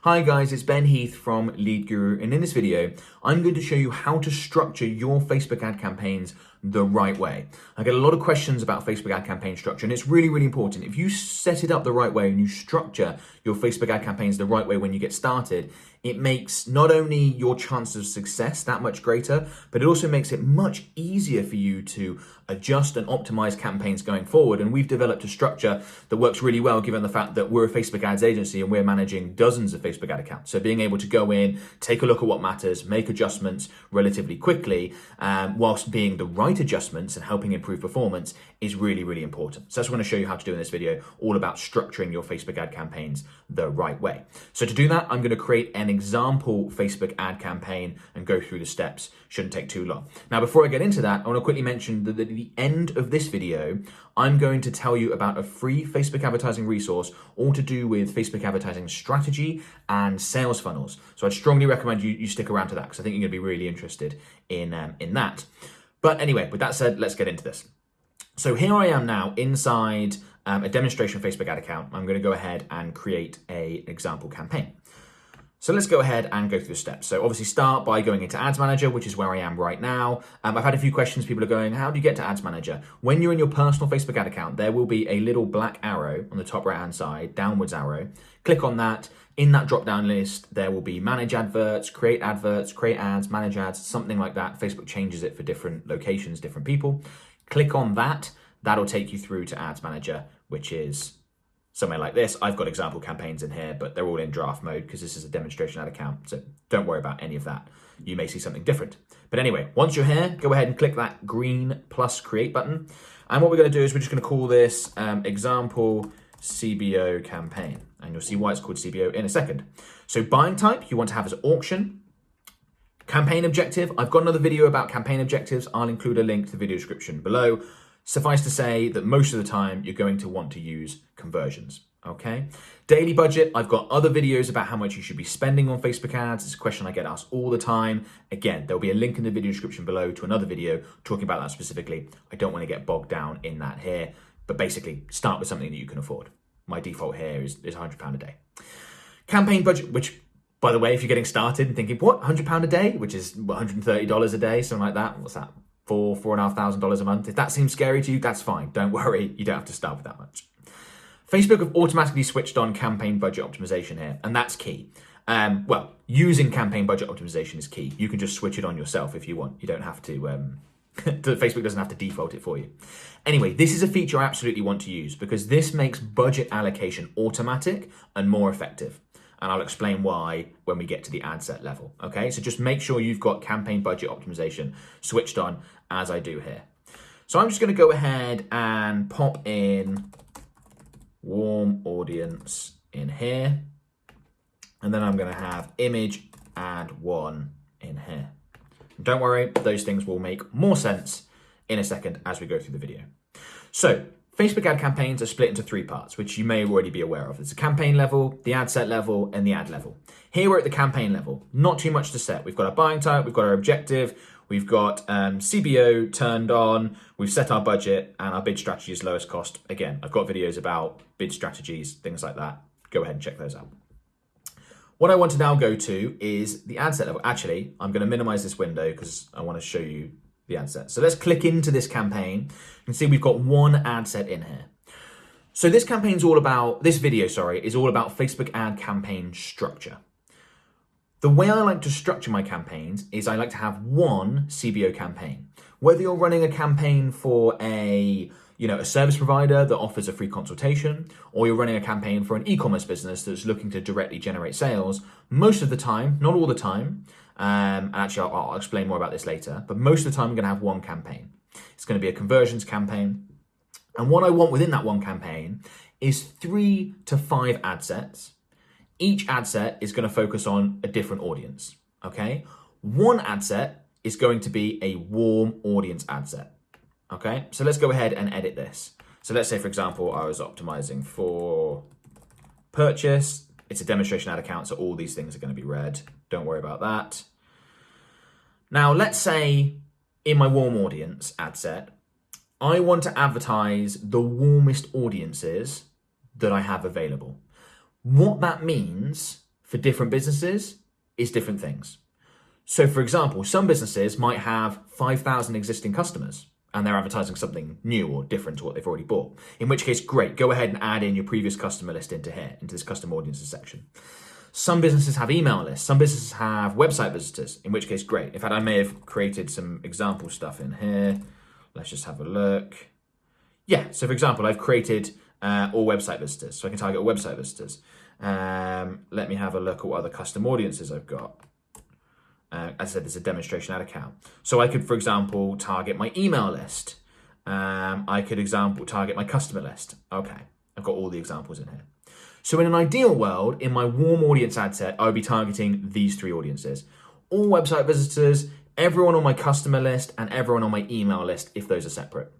Hi guys, it's Ben Heath from Lead Guru, and in this video, I'm going to show you how to structure your Facebook ad campaigns the right way. I get a lot of questions about Facebook ad campaign structure, and it's really, really important. If you set it up the right way and you structure your Facebook ad campaigns the right way when you get started, it makes not only your chances of success that much greater, but it also makes it much easier for you to adjust and optimize campaigns going forward. And we've developed a structure that works really well given the fact that we're a Facebook ads agency and we're managing dozens of Facebook ad accounts. So being able to go in, take a look at what matters, make adjustments relatively quickly, whilst being the right adjustments and helping improve performance is really, really important. So that's what I'm going to show you how to do in this video, all about structuring your Facebook ad campaigns the right way. So to do that, I'm going to create an example Facebook ad campaign and go through the steps. Shouldn't take too long. Now, before I get into that, I want to quickly mention that at the end of this video, I'm going to tell you about a free Facebook advertising resource, all to do with Facebook advertising strategy and sales funnels. So I'd strongly recommend you stick around to that because I think you're going to be really interested in that. But anyway, with that said, let's get into this. So here I am now inside a demonstration Facebook ad account. I'm going to go ahead and create an example campaign. So let's go ahead and go through the steps. So obviously start by going into Ads Manager, which is where I am right now. I've had a few questions. People are going, how do you get to Ads Manager? When you're in your personal Facebook ad account, there will be a little black arrow on the top right-hand side, downwards arrow. Click on that. In that drop-down list, there will be manage adverts, create ads, manage ads, something like that. Facebook changes it for different locations, different people. Click on that. That'll take you through to Ads Manager, which is somewhere like this. I've got example campaigns in here, but they're all in draft mode because this is a demonstration ad account. So don't worry about any of that. You may see something different. But anyway, once you're here, go ahead and click that green plus create button. And what we're going to do is we're just going to call this example CBO campaign. And you'll see why it's called CBO in a second. So buying type, you want to have as auction. Campaign objective, I've got another video about campaign objectives. I'll include a link to the video description below. Suffice to say that most of the time you're going to want to use conversions, okay? Daily budget, I've got other videos about how much you should be spending on Facebook ads. It's a question I get asked all the time. Again, there'll be a link in the video description below to another video talking about that specifically. I don't want to get bogged down in that here, but basically start with something that you can afford. My default here is £100 a day. Campaign budget, which by the way, if you're getting started and thinking, what, £100 a day, which is $130 a day, something like that, what's that? $4,500 a month. If that seems scary to you, that's fine. Don't worry, you don't have to start with that much. Facebook have automatically switched on campaign budget optimization here, and that's key. Well, using campaign budget optimization is key. You can just switch it on yourself if you want. You don't have to, Facebook doesn't have to default it for you. Anyway, this is a feature I absolutely want to use because this makes budget allocation automatic and more effective. And I'll explain why when we get to the ad set level, okay? So just make sure you've got campaign budget optimization switched on as I do here. So I'm just gonna go ahead and pop in warm audience in here. And then I'm gonna have image ad one in here. Don't worry, those things will make more sense in a second as we go through the video. So Facebook ad campaigns are split into three parts, which you may already be aware of. It's a campaign level, the ad set level, and the ad level. Here we're at the campaign level, not too much to set. We've got our buying type, we've got our objective, we've got CBO turned on, we've set our budget, and our bid strategy is lowest cost. Again, I've got videos about bid strategies, things like that. Go ahead and check those out. What I want to now go to is the ad set level. Actually, I'm going to minimize this window because I want to show you the ad set. So let's click into this campaign. You can see we've got one ad set in here. So this video is all about Facebook ad campaign structure. The way I like to structure my campaigns is I like to have one CBO campaign. Whether you're running a campaign for a service provider that offers a free consultation, or you're running a campaign for an e-commerce business that's looking to directly generate sales, most of the time, not all the time, and actually I'll explain more about this later, but most of the time I'm going to have one campaign. It's going to be a conversions campaign. And what I want within that one campaign is 3 to 5 ad sets. Each ad set is going to focus on a different audience, okay? One ad set is going to be a warm audience ad set, okay? So let's go ahead and edit this. So let's say, for example, I was optimizing for purchase. It's a demonstration ad account, so all these things are going to be red. Don't worry about that. Now, let's say in my warm audience ad set, I want to advertise the warmest audiences that I have available. What that means for different businesses is different things. So for example, some businesses might have 5,000 existing customers and they're advertising something new or different to what they've already bought. In which case, great, go ahead and add in your previous customer list into here, into this custom audiences section. Some businesses have email lists, some businesses have website visitors, in which case, great. In fact, I may have created some example stuff in here. Let's just have a look. Yeah, so for example, I've created all website visitors, so I can target all website visitors. Let me have a look at what other custom audiences I've got. As I said, there's a demonstration ad account. So I could, for example, target my email list. I could target my customer list. Okay, I've got all the examples in here. So in an ideal world, in my warm audience ad set, I would be targeting these three audiences. All website visitors, everyone on my customer list, and everyone on my email list, if those are separate.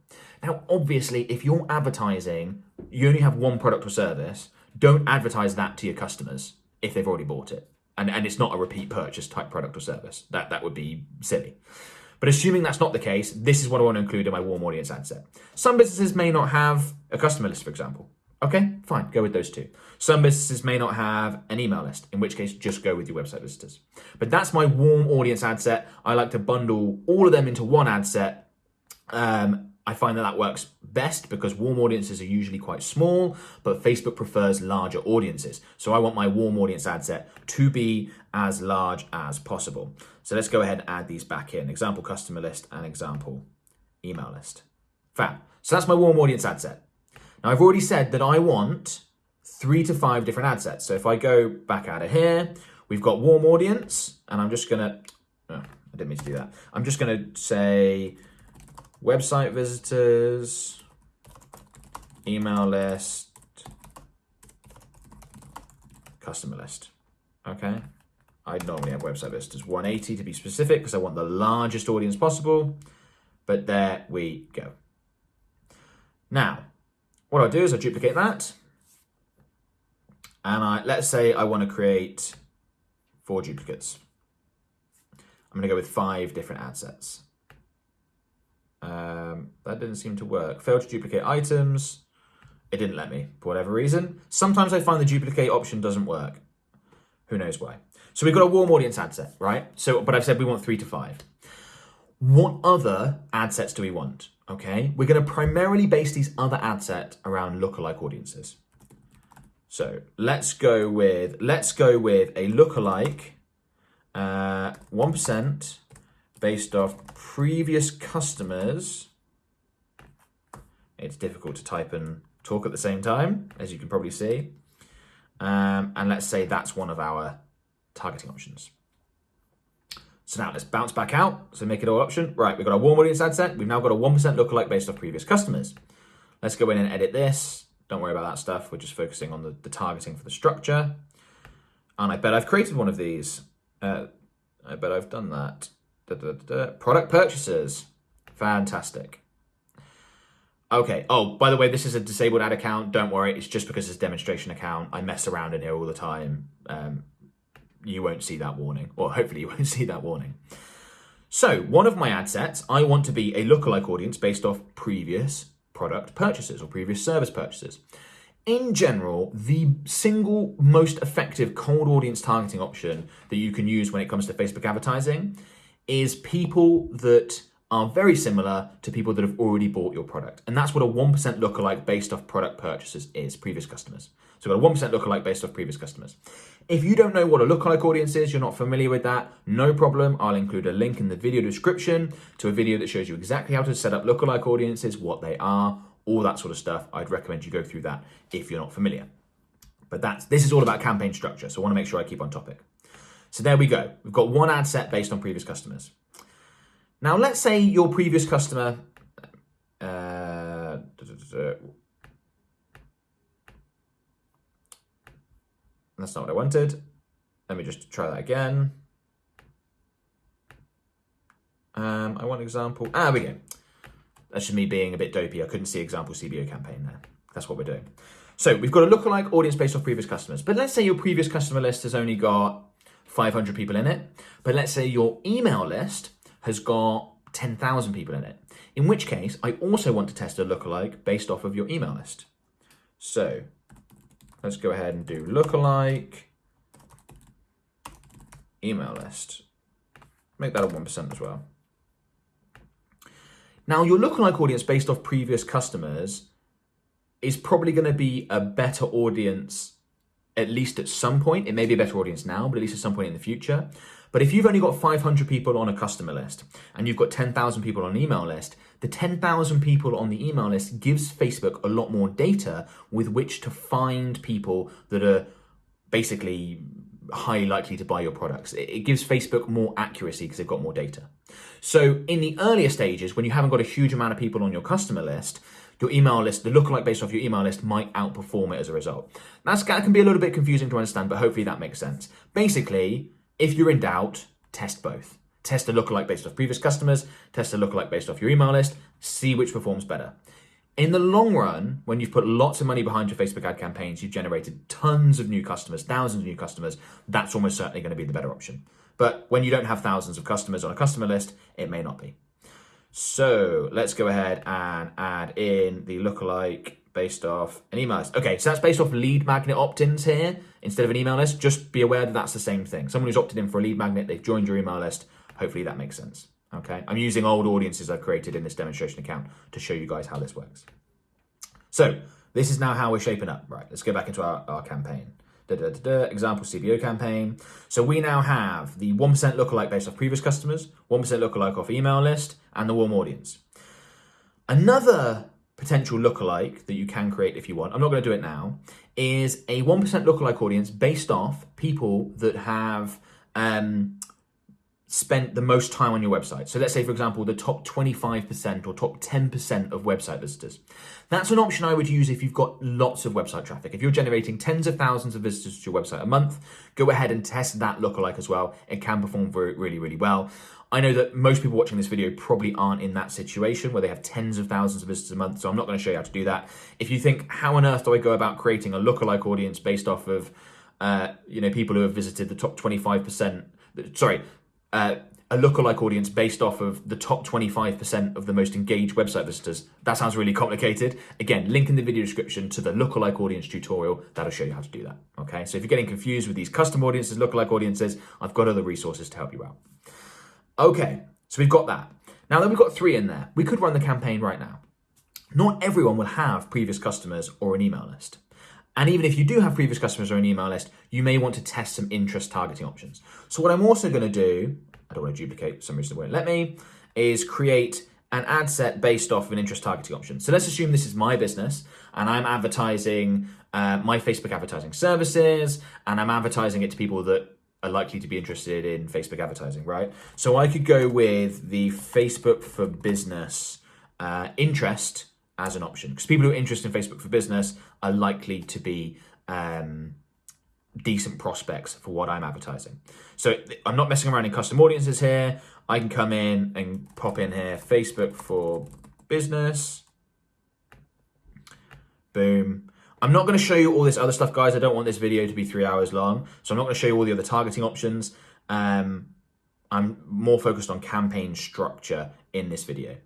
Now, obviously, if you're advertising, you only have one product or service, don't advertise that to your customers if they've already bought it. And it's not a repeat purchase type product or service. That would be silly. But assuming that's not the case, this is what I want to include in my warm audience ad set. Some businesses may not have a customer list, for example. Okay, fine, go with those two. Some businesses may not have an email list, in which case just go with your website visitors. But that's my warm audience ad set. I like to bundle all of them into one ad set. I find that works best because warm audiences are usually quite small, but Facebook prefers larger audiences. So I want my warm audience ad set to be as large as possible. So let's go ahead and add these back in. Example customer list and example email list. Fab. So that's my warm audience ad set. Now I've already said that I want 3 to 5 different ad sets. So if I go back out of here, we've got warm audience, and I'm just gonna, I didn't mean to do that. I'm just gonna say, website visitors, email list, customer list. Okay. I normally have website visitors 180 to be specific because I want the largest audience possible. But there we go. Now, what I'll do is I'll duplicate that. And let's say I want to create 4 duplicates. I'm going to go with 5 different ad sets. That didn't seem to work. Failed to duplicate items. It didn't let me for whatever reason. Sometimes I find the duplicate option doesn't work. Who knows why? So we've got a warm audience ad set, right? But I've said we want 3 to 5. What other ad sets do we want? Okay, we're going to primarily base these other ad sets around lookalike audiences. So let's go with a lookalike 1% based off previous customers. It's difficult to type and talk at the same time, as you can probably see. And let's say that's one of our targeting options. So now let's bounce back out. So make it all option. Right, we've got a warm audience ad set. We've now got a 1% lookalike based off previous customers. Let's go in and edit this. Don't worry about that stuff. We're just focusing on the targeting for the structure. And I bet I've created one of these. I bet I've done that. Product purchases. Fantastic. Okay. Oh, by the way, this is a disabled ad account. Don't worry. It's just because it's a demonstration account. I mess around in here all the time. You won't see that warning. Or hopefully you won't see that warning. So one of my ad sets, I want to be a lookalike audience based off previous product purchases or previous service purchases. In general, the single most effective cold audience targeting option that you can use when it comes to Facebook advertising is people that are very similar to people that have already bought your product. And that's what a 1% lookalike based off product purchases is, previous customers. So we've got a 1% lookalike based off previous customers. If you don't know what a lookalike audience is, you're not familiar with that, no problem. I'll include a link in the video description to a video that shows you exactly how to set up lookalike audiences, what they are, all that sort of stuff. I'd recommend you go through that if you're not familiar. But this is all about campaign structure, so I want to make sure I keep on topic. So there we go. We've got one ad set based on previous customers. Now, let's say your previous customer, that's not what I wanted. Let me just try that again. I want example. There we go. That's just me being a bit dopey. I couldn't see example CBO campaign there. That's what we're doing. So we've got a lookalike audience based off previous customers. But let's say your previous customer list has only got 500 people in it. But let's say your email list has got 10,000 people in it. In which case, I also want to test a lookalike based off of your email list. So let's go ahead and do lookalike email list. Make that a 1% as well. Now, your lookalike audience based off previous customers is probably going to be a better audience, at least at some point. It may be a better audience now, but at least at some point in the future. But if you've only got 500 people on a customer list and you've got 10,000 people on an email list, the 10,000 people on the email list gives Facebook a lot more data with which to find people that are basically highly likely to buy your products. It gives Facebook more accuracy because they've got more data. So in the earlier stages, when you haven't got a huge amount of people on your customer list, your email list, the lookalike based off your email list might outperform it as a result. That can be a little bit confusing to understand, but hopefully that makes sense. Basically, if you're in doubt, test both. Test a lookalike based off previous customers, test a lookalike based off your email list, see which performs better. In the long run, when you've put lots of money behind your Facebook ad campaigns, you've generated tons of new customers, thousands of new customers, that's almost certainly going to be the better option. But when you don't have thousands of customers on a customer list, it may not be. So let's go ahead and add in the lookalike based off an email list. Okay, so that's based off lead magnet opt-ins here instead of an email list. Just be aware that that's the same thing. Someone who's opted in for a lead magnet, they've joined your email list. Hopefully that makes sense. Okay, I'm using old audiences I've created in this demonstration account to show you guys how this works. So this is now how we're shaping up. Right, let's go back into our campaign. Example CBO campaign. So we now have the 1% lookalike based off previous customers, 1% lookalike off email list, and the warm audience. Another potential lookalike that you can create if you want, I'm not going to do it now, is a 1% lookalike audience based off people that have spent the most time on your website. So let's say, for example, the top 25% or top 10% of website visitors. That's an option I would use if you've got lots of website traffic. If you're generating tens of thousands of visitors to your website a month, go ahead and test that lookalike as well. It can perform really, really well. I know that most people watching this video probably aren't in that situation where they have tens of thousands of visitors a month, so I'm not going to show you how to do that. If you think, how on earth do I go about creating a lookalike audience based off of people who have visited the top 25%, a lookalike audience based off of the top 25% of the most engaged website visitors. That sounds really complicated. Again, link in the video description to the lookalike audience tutorial. That'll show you how to do that. Okay, so if you're getting confused with these custom audiences, lookalike audiences, I've got other resources to help you out. Okay, so we've got that. Now that we've got 3 in there, we could run the campaign right now. Not everyone will have previous customers or an email list. And even if you do have previous customers or an email list, you may want to test some interest targeting options. So what I'm also going to do, I don't want to duplicate, for some reason it won't let me, is create an ad set based off of an interest targeting option. So let's assume this is my business and I'm advertising my Facebook advertising services, and I'm advertising it to people that are likely to be interested in Facebook advertising, right? So I could go with the Facebook for Business interest as an option, because people who are interested in Facebook for Business are likely to be decent prospects for what I'm advertising. So I'm not messing around in custom audiences here. I can come in and pop in here, Facebook for Business. Boom. I'm not going to show you all this other stuff, guys. I don't want this video to be 3 hours long, so I'm not going to show you all the other targeting options. I'm more focused on campaign structure in this video.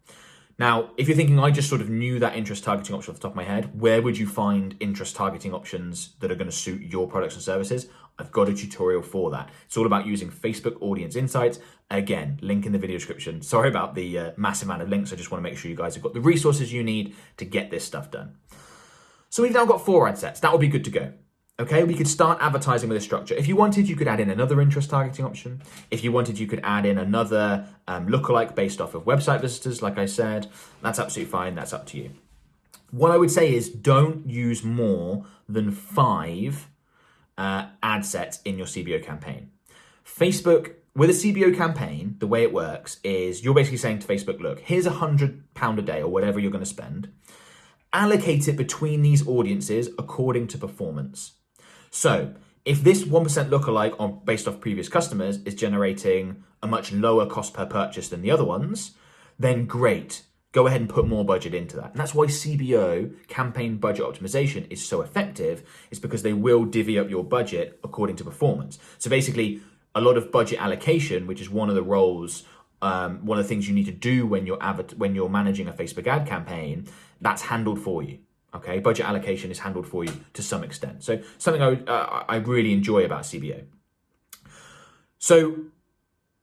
Now, if you're thinking I just sort of knew that interest targeting option off the top of my head, where would you find interest targeting options that are going to suit your products and services? I've got a tutorial for that. It's all about using Facebook Audience Insights. Again, link in the video description. Sorry about the massive amount of links. I just want to make sure you guys have got the resources you need to get this stuff done. So we've now got 4 ad sets. That would be good to go. Okay, we could start advertising with a structure. If you wanted, you could add in another interest targeting option. If you wanted, you could add in another lookalike based off of website visitors, like I said. That's absolutely fine. That's up to you. What I would say is don't use more than 5 ad sets in your CBO campaign. Facebook, with a CBO campaign, the way it works is you're basically saying to Facebook, look, here's £100 a day or whatever you're going to spend. Allocate it between these audiences according to performance. So if this 1% lookalike based off previous customers is generating a much lower cost per purchase than the other ones, then great. Go ahead and put more budget into that. And that's why CBO, campaign budget optimization, is so effective. It's because they will divvy up your budget according to performance. So basically, a lot of budget allocation, which is one of the roles, one of the things you need to do when you're managing a Facebook ad campaign, that's handled for you. Okay, budget allocation is handled for you to some extent. So something I really enjoy about CBO. So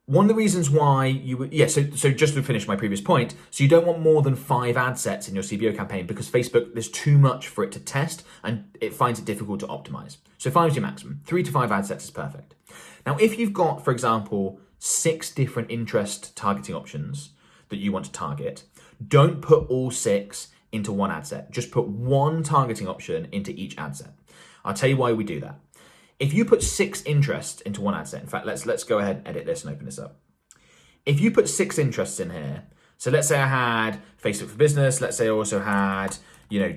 one of the reasons why you would, so just to finish my previous point, so you don't want more than 5 ad sets in your CBO campaign because Facebook, there's too much for it to test and it finds it difficult to optimize. So 5 is your maximum. 3 to 5 ad sets is perfect. Now, if you've got, for example, 6 different interest targeting options that you want to target, don't put all 6 into one ad set. Just put one targeting option into each ad set. I'll tell you why we do that. If you put 6 interests into one ad set, in fact, let's go ahead and edit this and open this up. If you put 6 interests in here, so let's say I had Facebook for Business, let's say I also had,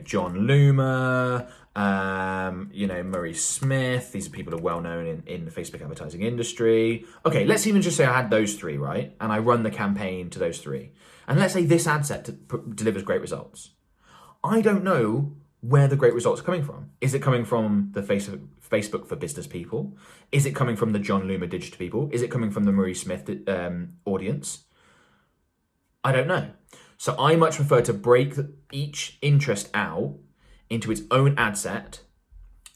John Loomer, Murray Smith. These are people that are well known in the Facebook advertising industry. Okay, let's even just say I had those 3, right? And I run the campaign to those 3. And let's say this ad set delivers great results. I don't know where the great results are coming from. Is it coming from the Facebook for Business people? Is it coming from the John Loomer digital people? Is it coming from the Murray Smith audience? I don't know. So I much prefer to break each interest out into its own ad set,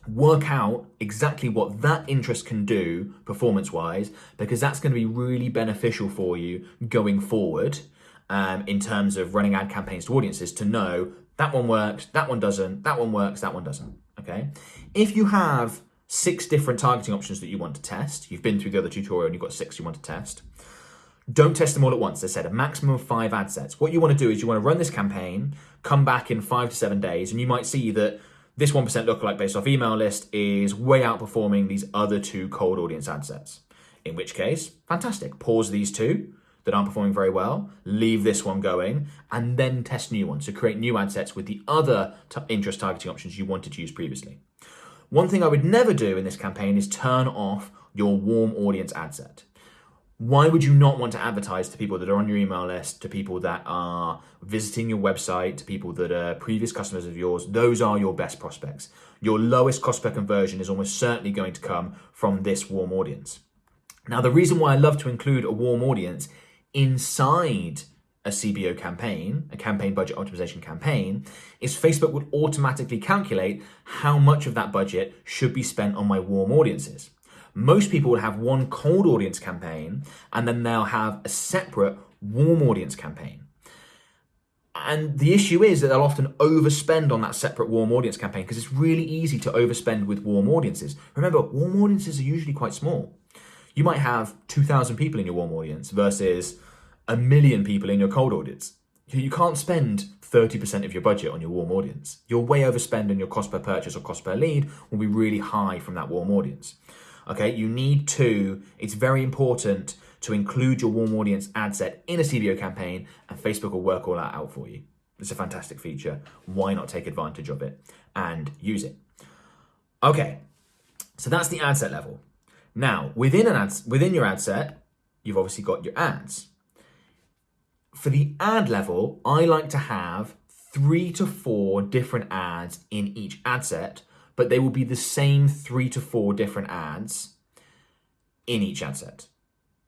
work out exactly what that interest can do performance-wise, because that's going to be really beneficial for you going forward in terms of running ad campaigns to audiences to know that one works, that one doesn't, that one works, that one doesn't, okay? If you have 6 different targeting options that you want to test, you've been through the other tutorial and you've got 6 you want to test, don't test them all at once. They said a maximum of 5 ad sets. What you want to do is you want to run this campaign, come back in 5 to 7 days, and you might see that this 1% lookalike based off email list is way outperforming these other 2 cold audience ad sets. In which case, fantastic. Pause these 2 that aren't performing very well, leave this one going, and then test new ones. So create new ad sets with the other interest targeting options you wanted to use previously. One thing I would never do in this campaign is turn off your warm audience ad set. Why would you not want to advertise to people that are on your email list, to people that are visiting your website, to people that are previous customers of yours? Those are your best prospects. Your lowest cost per conversion is almost certainly going to come from this warm audience. Now, the reason why I love to include a warm audience inside a CBO campaign, a campaign budget optimization campaign, is Facebook would automatically calculate how much of that budget should be spent on my warm audiences. Most people will have one cold audience campaign and then they'll have a separate warm audience campaign. And the issue is that they'll often overspend on that separate warm audience campaign because it's really easy to overspend with warm audiences. Remember, warm audiences are usually quite small. You might have 2,000 people in your warm audience versus 1 million people in your cold audience. You can't spend 30% of your budget on your warm audience. You'll way overspend and your cost per purchase or cost per lead will be really high from that warm audience. Okay, it's very important to include your warm audience ad set in a CBO campaign and Facebook will work all that out for you. It's a fantastic feature. Why not take advantage of it and use it? Okay, so that's the ad set level. Now, within your ad set, you've obviously got your ads. For the ad level, I like to have 3 to 4 different ads in each ad set, but they will be the same 3 to 4 different ads in each ad set.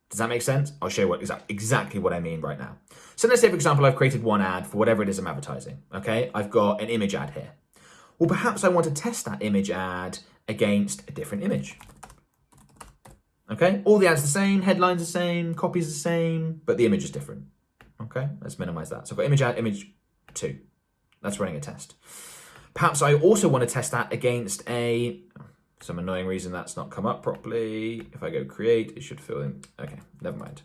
Does that make sense? I'll show you exactly what I mean right now. So let's say, for example, I've created one ad for whatever it is I'm advertising. Okay, I've got an image ad here. Well, perhaps I want to test that image ad against a different image. Okay, all the ads are the same, headlines the same, copies the same, but the image is different. Okay, let's minimize that. So I've got image ad, image 2. That's running a test. Perhaps I also want to test that against some annoying reason that's not come up properly. If I go create, it should fill in. Okay, never mind.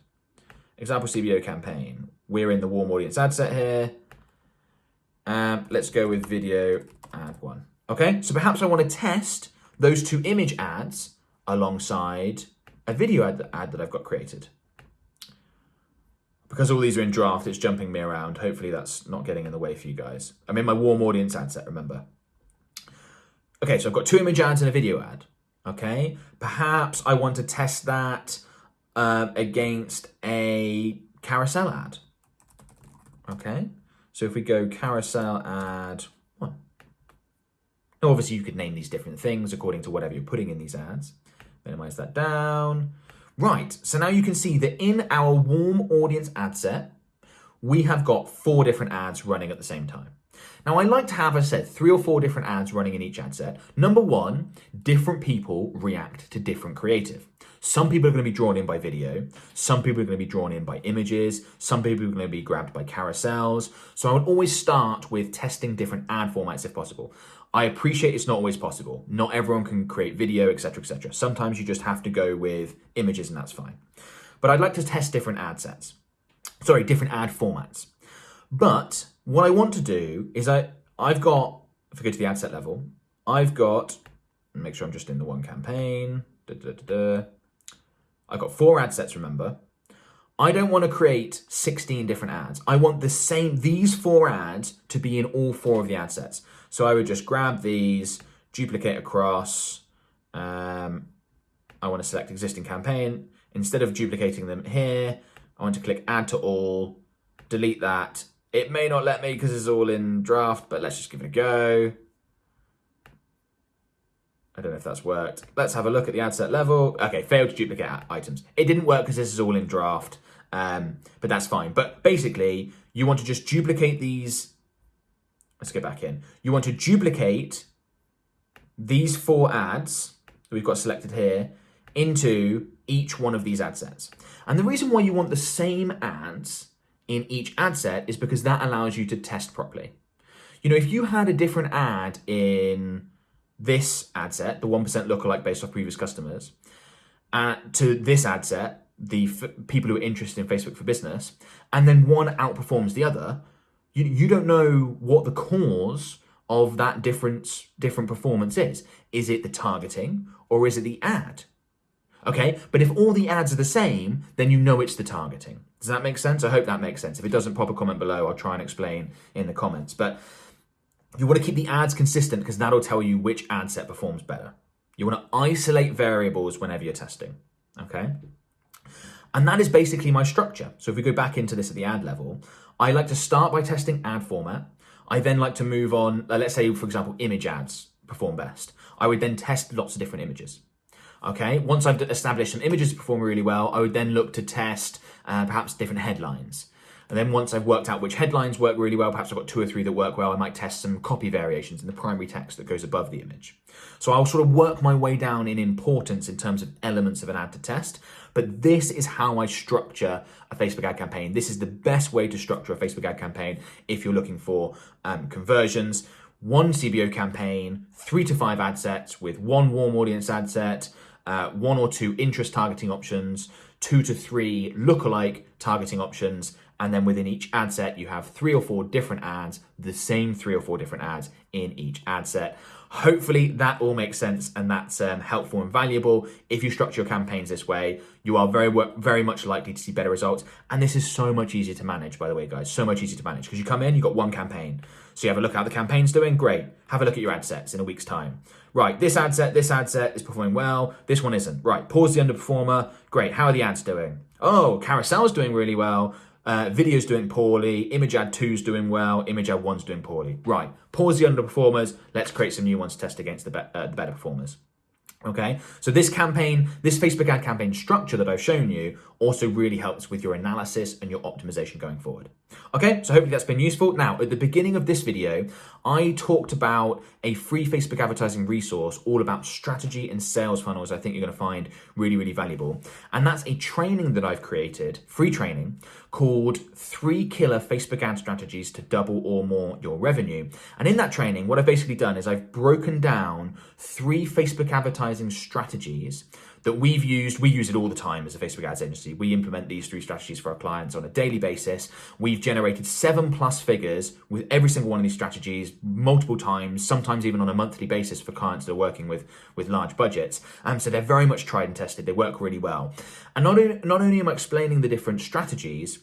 Example CBO campaign. We're in the warm audience ad set here. Let's go with video ad 1. Okay, so perhaps I want to test those 2 image ads alongside a video ad that I've got created. Because all these are in draft, it's jumping me around. Hopefully that's not getting in the way for you guys. I'm in my warm audience ad set, remember. Okay, so I've got 2 image ads and a video ad. Okay, perhaps I want to test that against a carousel ad. Okay, so if we go carousel ad 1. Now obviously you could name these different things according to whatever you're putting in these ads. Minimize that down. Right, so now you can see that in our warm audience ad set, we have got 4 different ads running at the same time. Now I like to have, as I said, 3 or 4 different ads running in each ad set. Number 1, different people react to different creative. Some people are going to be drawn in by video. Some people are going to be drawn in by images. Some people are going to be grabbed by carousels. So I would always start with testing different ad formats if possible. I appreciate it's not always possible. Not everyone can create video, etc., etc. Sometimes you just have to go with images and that's fine. But I'd like to test different ad sets. Sorry, different ad formats. But what I want to do is I've got, if I go to the ad set level, I've got, make sure I'm just in the one campaign. I've got 4 ad sets, remember. I don't want to create 16 different ads. I want these 4 ads to be in all 4 of the ad sets. So I would just grab these, duplicate across. I want to select existing campaign. Instead of duplicating them here, I want to click add to all, delete that. It may not let me because it's all in draft, but let's just give it a go. I don't know if that's worked. Let's have a look at the ad set level. Okay, failed to duplicate items. It didn't work because this is all in draft, but that's fine. But basically, you want to just duplicate these. Let's go back in. You want to duplicate these 4 ads that we've got selected here into each one of these ad sets. And the reason why you want the same ads in each ad set is because that allows you to test properly. You know, if you had a different ad in this ad set, the 1% lookalike based off previous customers, to this ad set, the people who are interested in Facebook for Business, and then one outperforms the other, you don't know what the cause of that different performance is. Is it the targeting or is it the ad? Okay, but if all the ads are the same, then you know it's the targeting. Does that make sense? I hope that makes sense. If it doesn't, pop a comment below. I'll try and explain in the comments. But you want to keep the ads consistent because that'll tell you which ad set performs better. You want to isolate variables whenever you're testing, okay? And that is basically my structure. So if we go back into this at the ad level, I like to start by testing ad format. I then like to move on, let's say, for example, image ads perform best. I would then test lots of different images. Okay, once I've established some images perform really well, I would then look to test perhaps different headlines. And then once I've worked out which headlines work really well, perhaps I've got 2 or 3 that work well, I might test some copy variations in the primary text that goes above the image. So I'll sort of work my way down in importance in terms of elements of an ad to test. But this is how I structure a Facebook ad campaign. This is the best way to structure a Facebook ad campaign if you're looking for conversions. 1 CBO campaign, 3 to 5 ad sets with 1 warm audience ad set, 1 or 2 interest targeting options, 2 to 3 lookalike targeting options, and then within each ad set, you have 3 or 4 different ads, the same 3 or 4 different ads in each ad set. Hopefully that all makes sense and that's helpful and valuable. If you structure your campaigns this way, you are very much likely to see better results. And this is so much easier to manage, by the way, guys, so much easier to manage because you come in, you've got 1 campaign. So you have a look at how the campaign's doing, great. Have a look at your ad sets in a week's time. Right, this ad set is performing well, this one isn't. Right, pause the underperformer, great, how are the ads doing? Oh, carousel's doing really well. Video's doing poorly, image ad 2's doing well, image ad 1's doing poorly. Right, pause the underperformers, let's create some new ones to test against the better performers. Okay, so this Facebook ad campaign structure that I've shown you also really helps with your analysis and your optimization going forward. Okay, so hopefully that's been useful. Now, at the beginning of this video, I talked about a free Facebook advertising resource all about strategy and sales funnels I think you're going to find really, really valuable. And that's a training that I've created, free training, called 3 Killer Facebook Ad Strategies to Double or More Your Revenue. And in that training, what I've basically done is I've broken down 3 Facebook advertising strategies that we use it all the time as a Facebook ads agency. We implement these 3 strategies for our clients on a daily basis. We've generated 7+ figures with every single one of these strategies multiple times, sometimes even on a monthly basis for clients that are working with large budgets. So they're very much tried and tested. They work really well. And not only am I explaining the different strategies,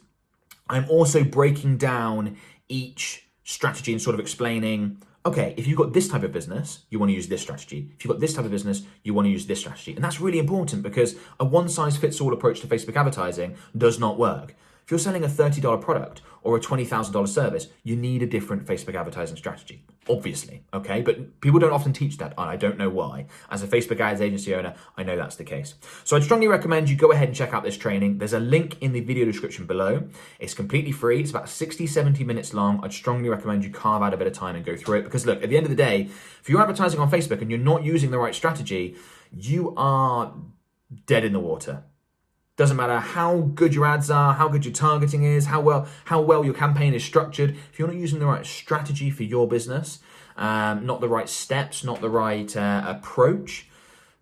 I'm also breaking down each strategy and sort of explaining, okay, if you've got this type of business, you want to use this strategy. If you've got this type of business, you want to use this strategy. And that's really important because a one-size-fits-all approach to Facebook advertising does not work. If you're selling a $30 product or a $20,000 service, you need a different Facebook advertising strategy, obviously, okay? But people don't often teach that, and I don't know why. As a Facebook ads agency owner, I know that's the case. So I'd strongly recommend you go ahead and check out this training. There's a link in the video description below. It's completely free. It's about 60, 70 minutes long. I'd strongly recommend you carve out a bit of time and go through it because look, at the end of the day, if you're advertising on Facebook and you're not using the right strategy, you are dead in the water. Doesn't matter how good your ads are, how good your targeting is, how well your campaign is structured. If you're not using the right strategy for your business, not the right steps, not the right approach,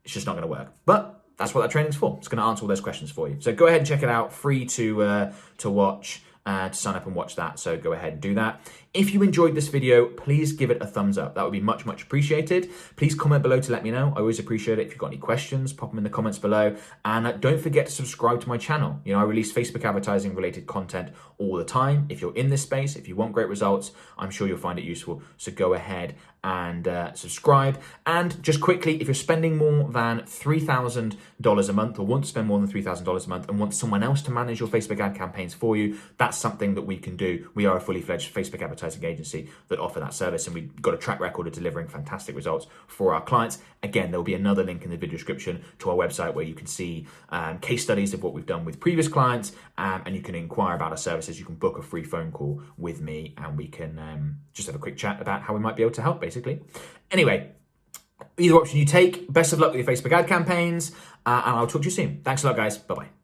it's just not going to work. But that's what that training's for. It's going to answer all those questions for you. So go ahead and check it out. Free to watch. To sign up and watch that, so go ahead and do that. If you enjoyed this video, please give it a thumbs up. That would be much appreciated. Please comment below to let me know. I always appreciate it. If you've got any questions, pop them in the comments below. And don't forget to subscribe to my channel. You know, I release Facebook advertising related content all the time. If you're in this space, if you want great results, I'm sure you'll find it useful. So go ahead and subscribe. And just quickly, if you're spending more than $3,000 a month, or want to spend more than $3,000 a month and want someone else to manage your Facebook ad campaigns for you, that's something that we can do. We are a fully fledged Facebook advertising agency that offer that service, and we've got a track record of delivering fantastic results for our clients. Again, there will be another link in the video description to our website where you can see case studies of what we've done with previous clients, and you can inquire about our services. You can book a free phone call with me, and we can just have a quick chat about how we might be able to help, basically. Anyway, either option you take, best of luck with your Facebook ad campaigns, and I'll talk to you soon. Thanks a lot, guys. Bye-bye.